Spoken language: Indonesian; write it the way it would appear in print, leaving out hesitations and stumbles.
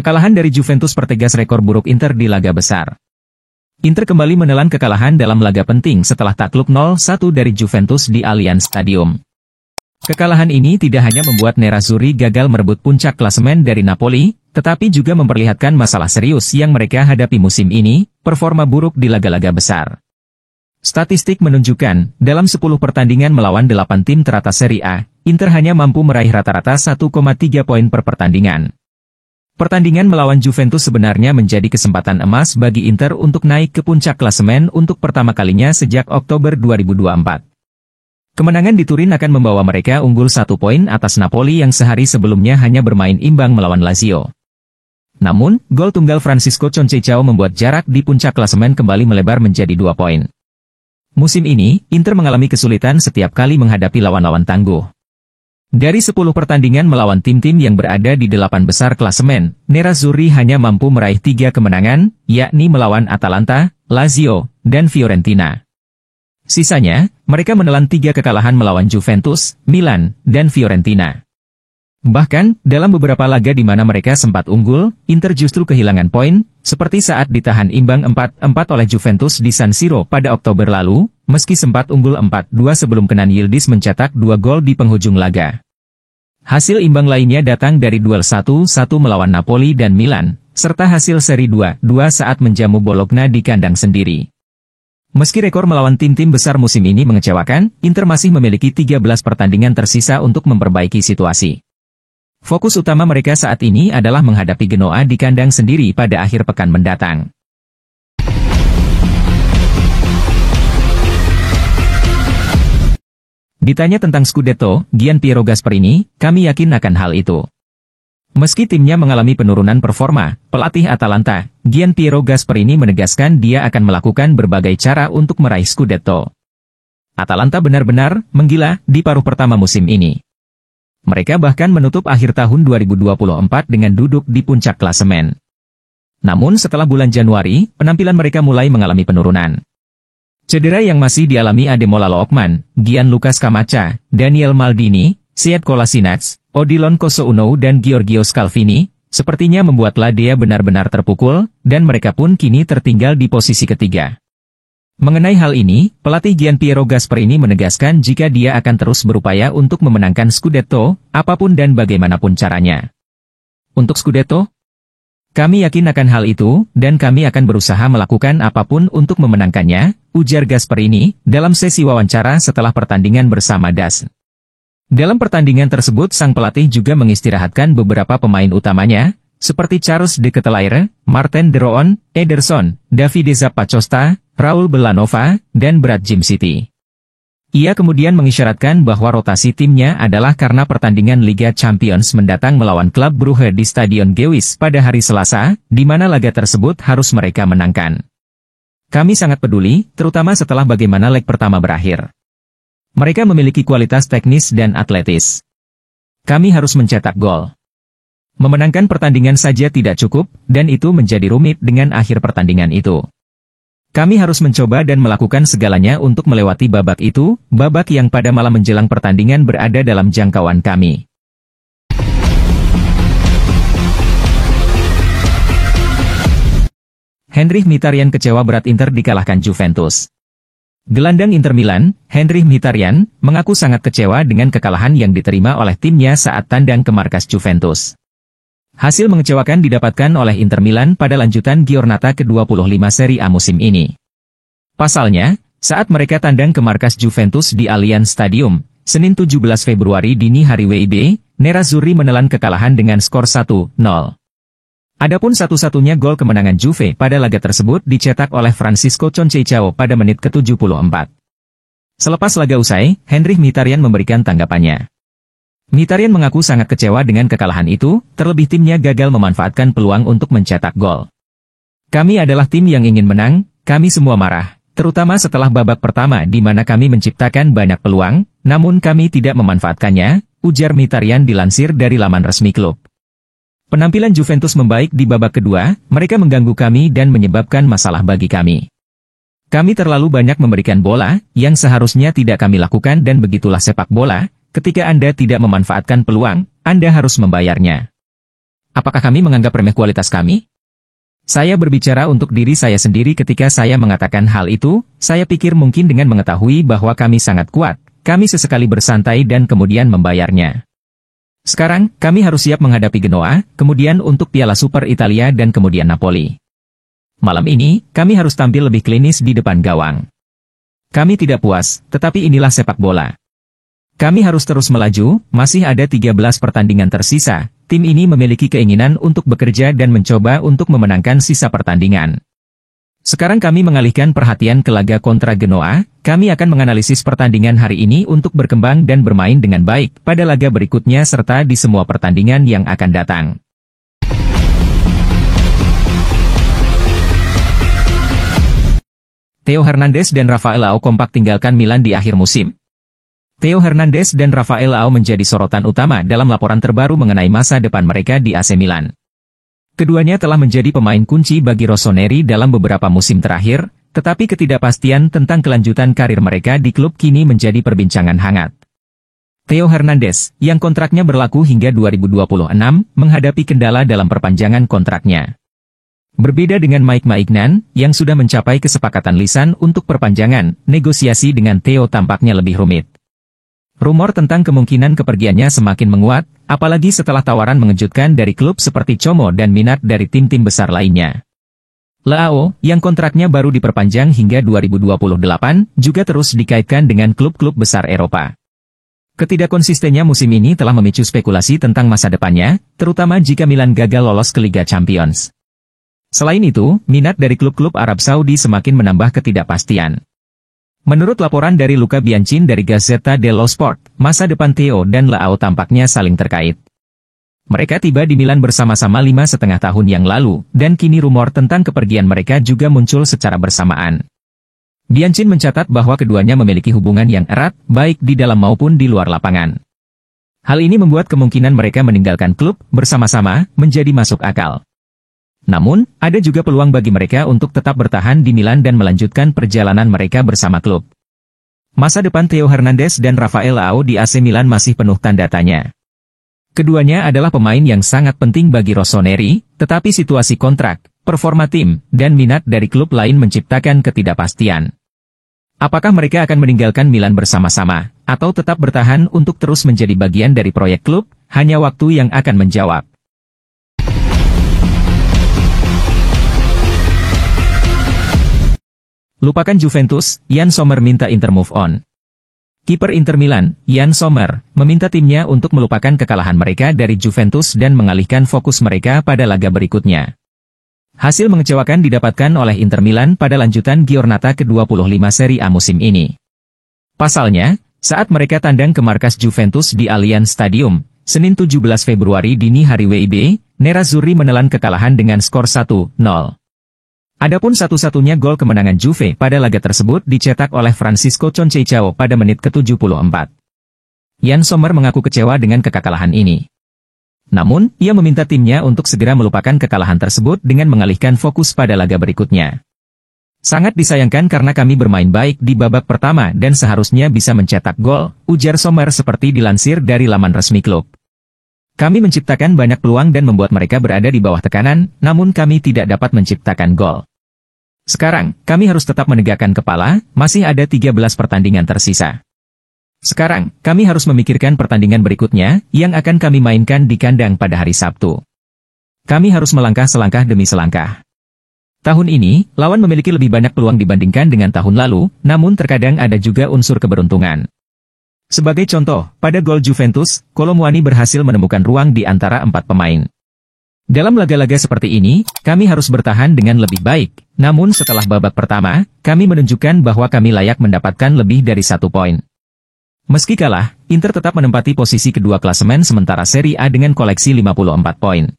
Kekalahan dari Juventus pertegas rekor buruk Inter di laga besar. Inter kembali menelan kekalahan dalam laga penting setelah takluk 0-1 dari Juventus di Allianz Stadium. Kekalahan ini tidak hanya membuat Nerazzurri gagal merebut puncak klasemen dari Napoli, tetapi juga memperlihatkan masalah serius yang mereka hadapi musim ini, performa buruk di laga-laga besar. Statistik menunjukkan, dalam 10 pertandingan melawan 8 tim teratas Serie A, Inter hanya mampu meraih rata-rata 1,3 poin per pertandingan. Pertandingan melawan Juventus sebenarnya menjadi kesempatan emas bagi Inter untuk naik ke puncak klasemen untuk pertama kalinya sejak Oktober 2024. Kemenangan di Turin akan membawa mereka unggul 1 poin atas Napoli yang sehari sebelumnya hanya bermain imbang melawan Lazio. Namun, gol tunggal Francisco Conceição membuat jarak di puncak klasemen kembali melebar menjadi 2 poin. Musim ini, Inter mengalami kesulitan setiap kali menghadapi lawan-lawan tangguh. Dari 10 pertandingan melawan tim-tim yang berada di 8 besar klasemen, Nerazzurri hanya mampu meraih 3 kemenangan, yakni melawan Atalanta, Lazio, dan Fiorentina. Sisanya, mereka menelan 3 kekalahan melawan Juventus, Milan, dan Fiorentina. Bahkan, dalam beberapa laga di mana mereka sempat unggul, Inter justru kehilangan poin, seperti saat ditahan imbang 4-4 oleh Juventus di San Siro pada Oktober lalu, meski sempat unggul 4-2 sebelum Kenan Yildiz mencetak 2 gol di penghujung laga. Hasil imbang lainnya datang dari duel 1-1 melawan Napoli dan Milan, serta hasil seri 2-2 saat menjamu Bologna di kandang sendiri. Meski rekor melawan tim-tim besar musim ini mengecewakan, Inter masih memiliki 13 pertandingan tersisa untuk memperbaiki situasi. Fokus utama mereka saat ini adalah menghadapi Genoa di kandang sendiri pada akhir pekan mendatang. Ditanya tentang Scudetto, Gianpiero Gasperini, kami yakin akan hal itu. Meski timnya mengalami penurunan performa, pelatih Atalanta, Gianpiero Gasperini menegaskan dia akan melakukan berbagai cara untuk meraih Scudetto. Atalanta benar-benar menggila di paruh pertama musim ini. Mereka bahkan menutup akhir tahun 2024 dengan duduk di puncak klasemen. Namun setelah bulan Januari, penampilan mereka mulai mengalami penurunan. Cedera yang masih dialami Ademola Lookman, Gianluca Scamacca, Daniel Maldini, Sead Kolasinac, Odilon Kosounou dan Giorgio Scalvini, sepertinya membuat Ladea benar-benar terpukul, dan mereka pun kini tertinggal di posisi ketiga. Mengenai hal ini, pelatih Gianpiero Gasperini menegaskan jika dia akan terus berupaya untuk memenangkan Scudetto, apapun dan bagaimanapun caranya. Untuk Scudetto? Kami yakin akan hal itu, dan kami akan berusaha melakukan apapun untuk memenangkannya, ujar Gasperini, dalam sesi wawancara setelah pertandingan bersama DAS. Dalam pertandingan tersebut sang pelatih juga mengistirahatkan beberapa pemain utamanya, seperti Charles de Ketelaere, Martin de Roon, Ederson, Davide Zappacosta, Raul Belanova, dan Brad Jim City. Ia kemudian mengisyaratkan bahwa rotasi timnya adalah karena pertandingan Liga Champions mendatang melawan klub Brugge di Stadion Gewis pada hari Selasa, di mana laga tersebut harus mereka menangkan. Kami sangat peduli, terutama setelah bagaimana leg pertama berakhir. Mereka memiliki kualitas teknis dan atletis. Kami harus mencetak gol. Memenangkan pertandingan saja tidak cukup, dan itu menjadi rumit dengan akhir pertandingan itu. Kami harus mencoba dan melakukan segalanya untuk melewati babak itu, babak yang pada malam menjelang pertandingan berada dalam jangkauan kami. Henrikh Mkhitaryan kecewa berat Inter dikalahkan Juventus. Gelandang Inter Milan, Henrikh Mkhitaryan, mengaku sangat kecewa dengan kekalahan yang diterima oleh timnya saat tandang ke markas Juventus. Hasil mengecewakan didapatkan oleh Inter Milan pada lanjutan giornata ke-25 Serie A musim ini. Pasalnya, saat mereka tandang ke markas Juventus di Allianz Stadium, Senin 17 Februari dini hari WIB, Nerazzurri menelan kekalahan dengan skor 1-0. Adapun satu-satunya gol kemenangan Juve pada laga tersebut dicetak oleh Francisco Conceição pada menit ke-74. Selepas laga usai, Henrikh Mkhitaryan memberikan tanggapannya. Mkhitaryan mengaku sangat kecewa dengan kekalahan itu, terlebih timnya gagal memanfaatkan peluang untuk mencetak gol. Kami adalah tim yang ingin menang, kami semua marah, terutama setelah babak pertama di mana kami menciptakan banyak peluang, namun kami tidak memanfaatkannya, ujar Mkhitaryan dilansir dari laman resmi klub. Penampilan Juventus membaik di babak kedua, mereka mengganggu kami dan menyebabkan masalah bagi kami. Kami terlalu banyak memberikan bola, yang seharusnya tidak kami lakukan dan begitulah sepak bola. Ketika Anda tidak memanfaatkan peluang, Anda harus membayarnya. Apakah kami menganggap remeh kualitas kami? Saya berbicara untuk diri saya sendiri ketika saya mengatakan hal itu. Saya pikir mungkin dengan mengetahui bahwa kami sangat kuat, kami sesekali bersantai dan kemudian membayarnya. Sekarang, kami harus siap menghadapi Genoa, kemudian untuk Piala Super Italia dan kemudian Napoli. Malam ini, kami harus tampil lebih klinis di depan gawang. Kami tidak puas, tetapi inilah sepak bola. Kami harus terus melaju, masih ada 13 pertandingan tersisa. Tim ini memiliki keinginan untuk bekerja dan mencoba untuk memenangkan sisa pertandingan. Sekarang kami mengalihkan perhatian ke laga kontra Genoa. Kami akan menganalisis pertandingan hari ini untuk berkembang dan bermain dengan baik pada laga berikutnya serta di semua pertandingan yang akan datang. Theo Hernandez dan Rafael Leao kompak tinggalkan Milan di akhir musim. Theo Hernandez dan Rafael Leao menjadi sorotan utama dalam laporan terbaru mengenai masa depan mereka di AC Milan. Keduanya telah menjadi pemain kunci bagi Rossoneri dalam beberapa musim terakhir, tetapi ketidakpastian tentang kelanjutan karir mereka di klub kini menjadi perbincangan hangat. Theo Hernandez, yang kontraknya berlaku hingga 2026, menghadapi kendala dalam perpanjangan kontraknya. Berbeda dengan Mike Maignan, yang sudah mencapai kesepakatan lisan untuk perpanjangan, negosiasi dengan Theo tampaknya lebih rumit. Rumor tentang kemungkinan kepergiannya semakin menguat, apalagi setelah tawaran mengejutkan dari klub seperti Como dan minat dari tim-tim besar lainnya. Leao, yang kontraknya baru diperpanjang hingga 2028, juga terus dikaitkan dengan klub-klub besar Eropa. Ketidakkonsistennya musim ini telah memicu spekulasi tentang masa depannya, terutama jika Milan gagal lolos ke Liga Champions. Selain itu, minat dari klub-klub Arab Saudi semakin menambah ketidakpastian. Menurut laporan dari Luca Biancin dari Gazzetta dello Sport, masa depan Theo dan Leao tampaknya saling terkait. Mereka tiba di Milan bersama-sama 5,5 tahun yang lalu, dan kini rumor tentang kepergian mereka juga muncul secara bersamaan. Biancin mencatat bahwa keduanya memiliki hubungan yang erat, baik di dalam maupun di luar lapangan. Hal ini membuat kemungkinan mereka meninggalkan klub bersama-sama menjadi masuk akal. Namun, ada juga peluang bagi mereka untuk tetap bertahan di Milan dan melanjutkan perjalanan mereka bersama klub. Masa depan Theo Hernandez dan Rafael Leao di AC Milan masih penuh tanda tanya. Keduanya adalah pemain yang sangat penting bagi Rossoneri, tetapi situasi kontrak, performa tim, dan minat dari klub lain menciptakan ketidakpastian. Apakah mereka akan meninggalkan Milan bersama-sama, atau tetap bertahan untuk terus menjadi bagian dari proyek klub? Hanya waktu yang akan menjawab. Lupakan Juventus, Yann Sommer minta Inter move on. Kiper Inter Milan, Yann Sommer, meminta timnya untuk melupakan kekalahan mereka dari Juventus dan mengalihkan fokus mereka pada laga berikutnya. Hasil mengecewakan didapatkan oleh Inter Milan pada lanjutan Giornata ke-25 Serie A musim ini. Pasalnya, saat mereka tandang ke markas Juventus di Allianz Stadium, Senin 17 Februari dini hari WIB, Nerazzurri menelan kekalahan dengan skor 1-0. Adapun satu-satunya gol kemenangan Juve pada laga tersebut dicetak oleh Francisco Conceição pada menit ke-74. Yann Sommer mengaku kecewa dengan kekalahan ini. Namun, ia meminta timnya untuk segera melupakan kekalahan tersebut dengan mengalihkan fokus pada laga berikutnya. Sangat disayangkan karena kami bermain baik di babak pertama dan seharusnya bisa mencetak gol, ujar Sommer seperti dilansir dari laman resmi klub. Kami menciptakan banyak peluang dan membuat mereka berada di bawah tekanan, namun kami tidak dapat menciptakan gol. Sekarang, kami harus tetap menegakkan kepala, masih ada 13 pertandingan tersisa. Sekarang, kami harus memikirkan pertandingan berikutnya, yang akan kami mainkan di kandang pada hari Sabtu. Kami harus melangkah selangkah demi selangkah. Tahun ini, lawan memiliki lebih banyak peluang dibandingkan dengan tahun lalu, namun terkadang ada juga unsur keberuntungan. Sebagai contoh, pada gol Juventus, Kolo Muani berhasil menemukan ruang di antara 4 pemain. Dalam laga-laga seperti ini, kami harus bertahan dengan lebih baik. Namun setelah babak pertama, kami menunjukkan bahwa kami layak mendapatkan lebih dari 1 poin. Meski kalah, Inter tetap menempati posisi kedua klasemen sementara Serie A dengan koleksi 54 poin.